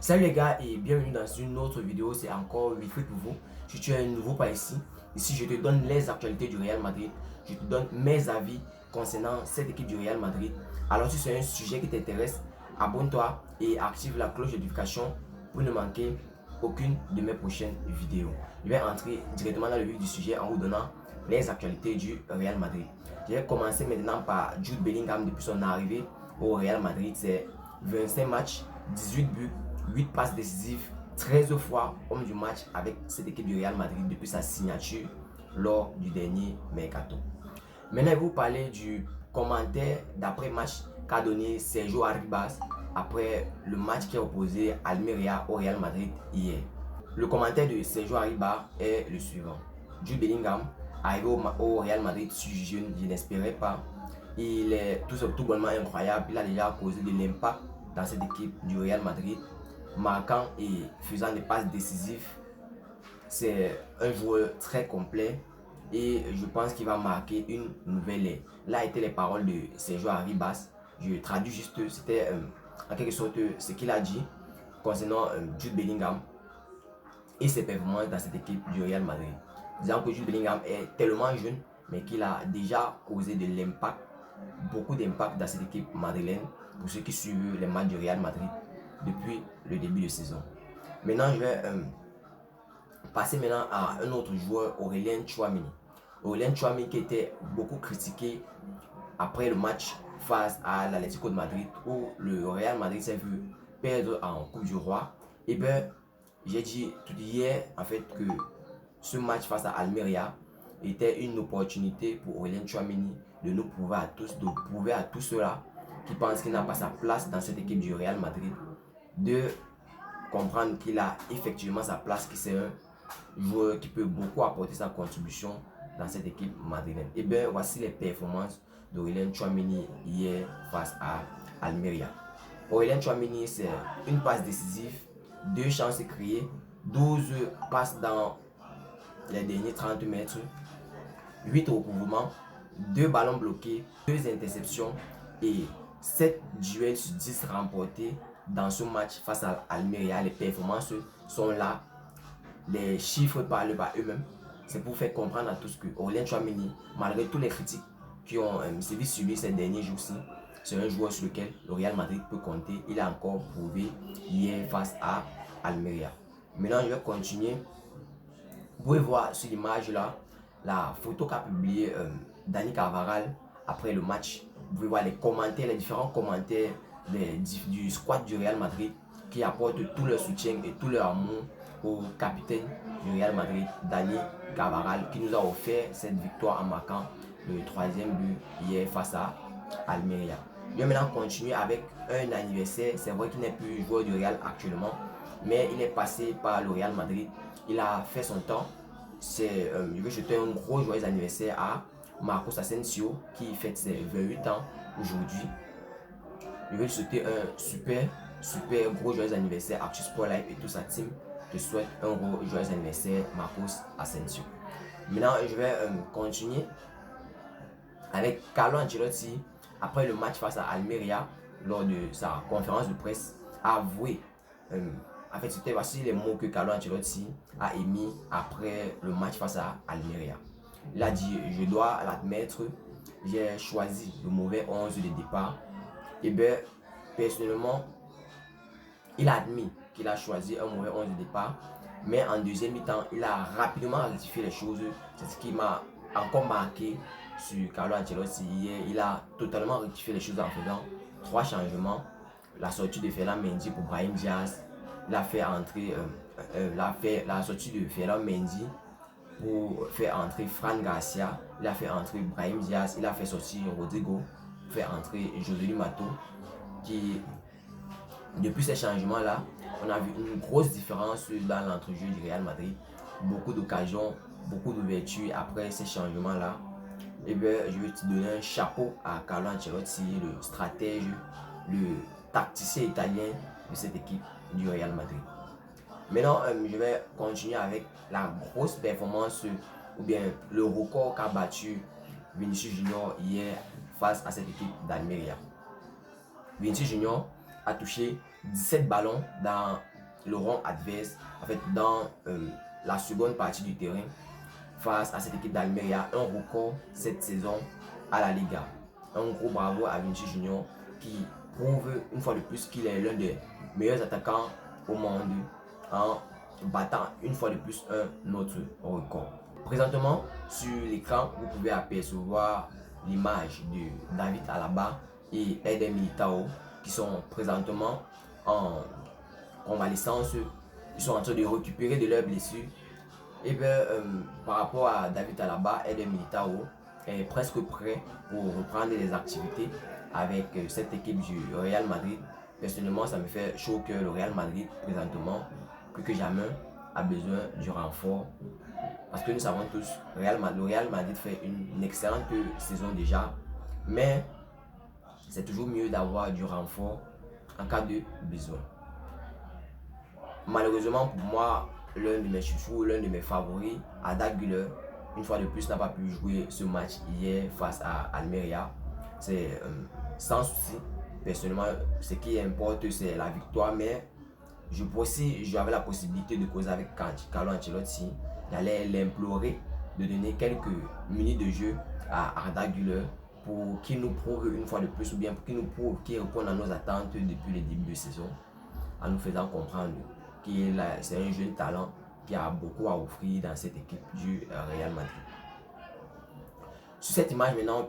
Salut les gars et bienvenue dans une autre vidéo, c'est encore Wilfried pour vous. Si tu es nouveau par ici, je te donne les actualités du Real Madrid, je te donne mes avis concernant cette équipe du Real Madrid. Alors si c'est un sujet qui t'intéresse, abonne-toi et active la cloche de notification pour ne manquer aucune de mes prochaines vidéos. Je vais entrer directement dans le vif du sujet en vous donnant les actualités du Real Madrid. Je vais commencer maintenant par Jude Bellingham depuis son arrivée au Real Madrid. C'est 25 matchs, 18 buts, 8 passes décisives, 13 fois homme du match avec cette équipe du Real Madrid depuis sa signature lors du dernier mercato. Maintenant, je vais vous parler du commentaire d'après-match qu'a donné Sergio Arribas après le match qui a opposé Almeria au Real Madrid hier. Le commentaire de Sergio Arribas est le suivant. Jude Bellingham, arrivé au Real Madrid, je n'espérais pas. Il est tout bonnement incroyable. Il a déjà causé de l'impact dans cette équipe du Real Madrid, marquant et faisant des passes décisives. C'est un joueur très complet et je pense qu'il va marquer une nouvelle ère. Là étaient les paroles de Sergio Arribas. Je traduis juste, c'était en quelque sorte ce qu'il a dit concernant Jude Bellingham et ses performances dans cette équipe du Real Madrid. Disant que Jude Bellingham est tellement jeune, mais qu'il a déjà causé de l'impact, beaucoup d'impact dans cette équipe madrilène pour ceux qui suivent les matchs du Real Madrid depuis le début de saison. Maintenant, je vais passer maintenant à un autre joueur, Aurélien Tchouaméni. Aurélien Tchouaméni qui était beaucoup critiqué après le match face à l'Atlético de Madrid où le Real Madrid s'est vu perdre en Coupe du Roi. Et bien, j'ai dit tout hier en fait que ce match face à Almeria était une opportunité pour Aurélien Tchouaméni de nous prouver à tous, de prouver à tous ceux-là qui pensent qu'il n'a pas sa place dans cette équipe du Real Madrid, de comprendre qu'il a effectivement sa place, que c'est un joueur qui peut beaucoup apporter sa contribution dans cette équipe madrilène. Et bien, voici les performances d'Aurélien Tchouaméni hier face à Almeria. Aurélien Tchouaméni, c'est une passe décisive, 2 chances créées, 12 passes dans les derniers 30 mètres, 8 recouvrements, 2 ballons bloqués, 2 interceptions et 7 duels sur 10 remportés dans ce match face à Almeria. Les performances sont là, les chiffres parlent par eux-mêmes. C'est pour faire comprendre à tous que Aurélien Tchouaméni, malgré toutes les critiques qui ont sévi sur lui ces derniers jours-ci, c'est un joueur sur lequel le Real Madrid peut compter. Il a encore prouvé hier face à Almeria. Maintenant, je vais continuer. Vous pouvez voir sur l'image là la photo qu'a publiée Dani Carvajal après le match. Vous pouvez voir les commentaires, les différents commentaires du squad du Real Madrid qui apportent tout leur soutien et tout leur amour au capitaine du Real Madrid, Dani Carvajal, qui nous a offert cette victoire en marquant le 3e but hier face à Almeria. Je vais maintenant continuer avec un anniversaire. C'est vrai qu'il n'est plus joueur du Real actuellement, mais il est passé par le Real Madrid. Il a fait son temps. Je vais jeter un gros joyeux anniversaire à Marcos Asensio qui fête ses 28 ans aujourd'hui. Je vais lui souhaiter un super gros joyeux anniversaire à Sport Life et toute sa team. Je souhaite un gros joyeux anniversaire Marcos Asensio. Maintenant, je vais continuer avec Carlo Ancelotti après le match face à Almeria lors de sa conférence de presse a avoué en fait, c'était voici les mots que Carlo Ancelotti a émis après le match face à Almeria. Il a dit: je dois l'admettre, j'ai choisi le mauvais 11 de départ. Et bien, personnellement, il a admis qu'il a choisi un mauvais 11 de départ, mais en deuxième mi-temps, il a rapidement rectifié les choses. C'est ce qui m'a encore marqué sur Carlo Ancelotti hier. Il a totalement rectifié les choses en faisant 3 changements. La sortie de Ferland Mendy pour Brahim Diaz. Il a fait entrer la sortie de Ferland Mendy pour faire entrer Fran Garcia. Il a fait entrer Brahim Diaz. Il a fait sortir Rodrigo pour faire entrer Joselu Mato. Qui, depuis ces changements-là, on a vu une grosse différence dans l'entrejeu du Real Madrid. Beaucoup d'occasions, beaucoup d'ouvertures après ces changements-là. Et bien, je vais te donner un chapeau à Carlo Ancelotti, le stratège, le tacticien italien de cette équipe du Real Madrid. Maintenant, je vais continuer avec la grosse performance ou bien le record qu'a battu Vinicius Junior hier face à cette équipe d'Almeria. Vinicius Junior a touché 17 ballons dans le rond adverse, en fait dans la seconde partie du terrain face à cette équipe d'Almeria, un record cette saison à la Liga. Un gros bravo à Vinicius Junior qui prouve une fois de plus qu'il est l'un des meilleurs attaquants au monde en battant une fois de plus un autre record. Présentement sur l'écran, vous pouvez apercevoir l'image de David Alaba et Eder Militao qui sont présentement en convalescence. Ils sont en train de récupérer de leurs blessures. Et bien, par rapport à David Alaba, Eder Militao est presque prêt pour reprendre les activités avec cette équipe du Real Madrid. Personnellement, ça me fait chaud que le Real Madrid, présentement, plus que jamais, a besoin du renfort. Parce que nous savons tous, le Real Madrid fait une excellente saison déjà. Mais c'est toujours mieux d'avoir du renfort en cas de besoin. Malheureusement pour moi, l'un de mes chouchous, l'un de mes favoris, Arda Güler, une fois de plus n'a pas pu jouer ce match hier face à Almeria. C'est sans souci. Personnellement, ce qui importe c'est la victoire, mais si j'avais la possibilité de causer avec Carlo Ancelotti, j'allais l'implorer de donner quelques minutes de jeu à Arda Güler pour qu'il nous prouve une fois de plus, ou bien pour qu'il nous prouve qu'il répond à nos attentes depuis le début de saison, en nous faisant comprendre qu'il c'est un jeune talent qui a beaucoup à offrir dans cette équipe du Real Madrid. Sur cette image maintenant,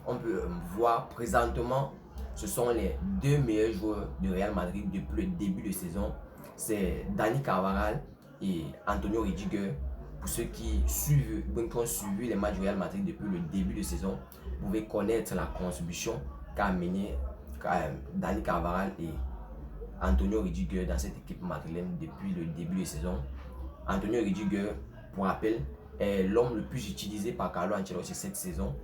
on peut voir présentement, ce sont les deux meilleurs joueurs du Real Madrid depuis le début de saison. C'est Dani Carvajal et Antonio Rudiger. Pour ceux qui ont suivi les matchs du Real Madrid depuis le début de saison, vous pouvez connaître la contribution qu'a amené Dani Carvajal et Antonio Rudiger dans cette équipe madrilène depuis le début de saison. Antonio Rudiger, pour rappel, est l'homme le plus utilisé par Carlo Ancelotti cette saison.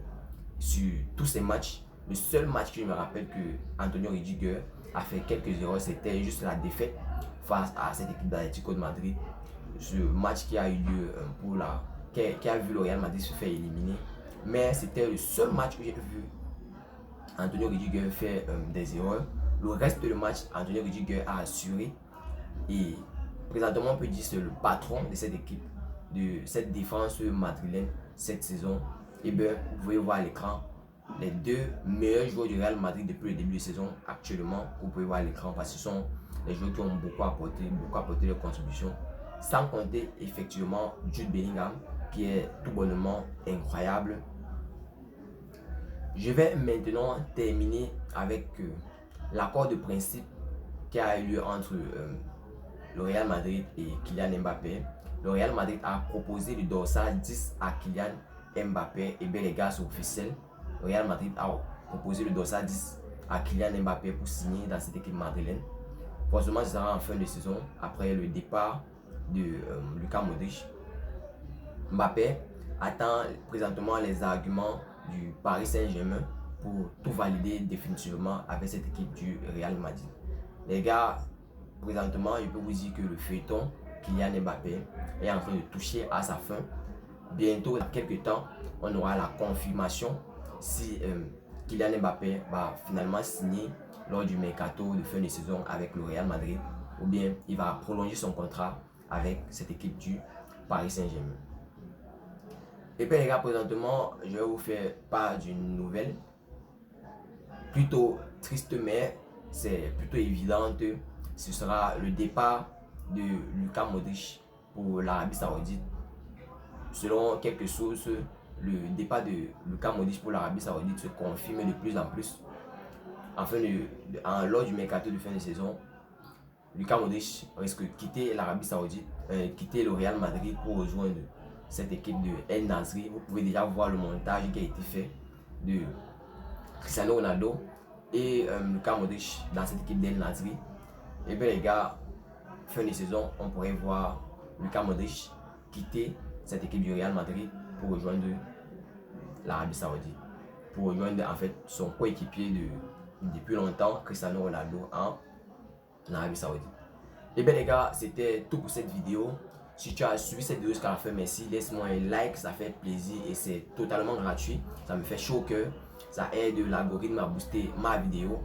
Sur tous ses matchs, le seul match que je me rappelle que Antonio Rudiger a fait quelques erreurs, c'était juste la défaite face à cette équipe d'Atlético de Madrid. Ce match qui a eu lieu qui a vu le Real Madrid se faire éliminer. Mais c'était le seul match que j'ai vu Antonio Rudiger faire des erreurs. Le reste du match, Antonio Rudiger a assuré. Et présentement, on peut dire que c'est le patron de cette équipe, de cette défense madrilène cette saison. Et bien, vous pouvez voir à l'écran les deux meilleurs joueurs du Real Madrid depuis le début de saison actuellement. Vous pouvez voir à l'écran parce que ce sont les joueurs qui ont beaucoup apporté leur contribution. Sans compter effectivement Jude Bellingham qui est tout bonnement incroyable. Je vais maintenant terminer avec l'accord de principe qui a eu lieu entre le Real Madrid et Kylian Mbappé. Le Real Madrid a proposé le dossard 10 à Kylian Mbappé. Et bien les gars, c'est officiel. Le Real Madrid a proposé le dossard 10 à Kylian Mbappé pour signer dans cette équipe madrilène. Forcément, ce sera en fin de saison, après le départ de Luka Modric. Mbappé attend présentement les arguments du Paris Saint-Germain pour tout valider définitivement avec cette équipe du Real Madrid. Les gars, présentement, je peux vous dire que le feuilleton Kylian Mbappé est en train de toucher à sa fin. Bientôt, dans quelques temps, on aura la confirmation si Kylian Mbappé va finalement signer lors du mercato de fin de saison avec le Real Madrid, ou bien il va prolonger son contrat avec cette équipe du Paris Saint-Germain. Et puis les gars, présentement, je vais vous faire part d'une nouvelle plutôt triste, mais c'est plutôt évidente. Ce sera le départ de Luka Modric pour l'Arabie Saoudite. Selon quelques sources, le départ de Luka Modric pour l'Arabie Saoudite se confirme de plus en plus. Lors du mercato de fin de saison, Luka Modric risque de quitter l'Arabie Saoudite, quitter le Real Madrid pour rejoindre cette équipe de El Nasri. Vous pouvez déjà voir le montage qui a été fait de Cristiano Ronaldo et Luka Modric dans cette équipe d'El Nasri. Et bien les gars, fin de saison, on pourrait voir Luka Modric quitter cette équipe du Real Madrid pour rejoindre l'Arabie Saoudite, pour rejoindre en fait son coéquipier depuis longtemps, Cristiano Ronaldo, en Arabie Saoudite. Et bien les gars, c'était tout pour cette vidéo. Si tu as suivi cette vidéo jusqu'à la fin, merci, laisse-moi un like, ça fait plaisir et c'est totalement gratuit. Ça me fait chaud au cœur, ça aide l'algorithme à booster ma vidéo.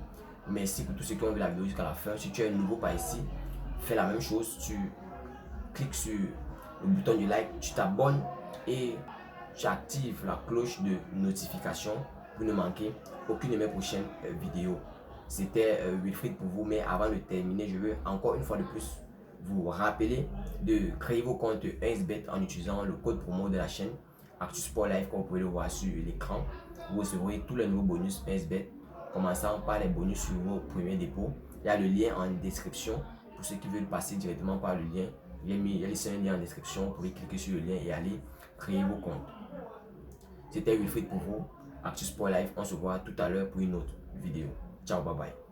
Merci pour tous ceux qui ont vu la vidéo jusqu'à la fin. Si tu es nouveau par ici, fais la même chose. Tu cliques sur le bouton du like, tu t'abonnes et tu actives la cloche de notification pour ne manquer aucune de mes prochaines vidéos. C'était Wilfried pour vous, mais avant de terminer, je veux encore une fois de plus vous rappeler de créer vos comptes 1xBet en utilisant le code promo de la chaîne Actu Sport Live, comme vous pouvez le voir sur l'écran. Vous recevrez tous les nouveaux bonus 1xBet, commençant par les bonus sur vos premiers dépôts. Il y a le lien en description pour ceux qui veulent passer directement par le lien. Il y a laissé un lien en description, vous pouvez cliquer sur le lien et aller créer vos comptes. C'était Wilfried pour vous, Actu Sport Live. On se voit tout à l'heure pour une autre vidéo. Ciao, bye bye.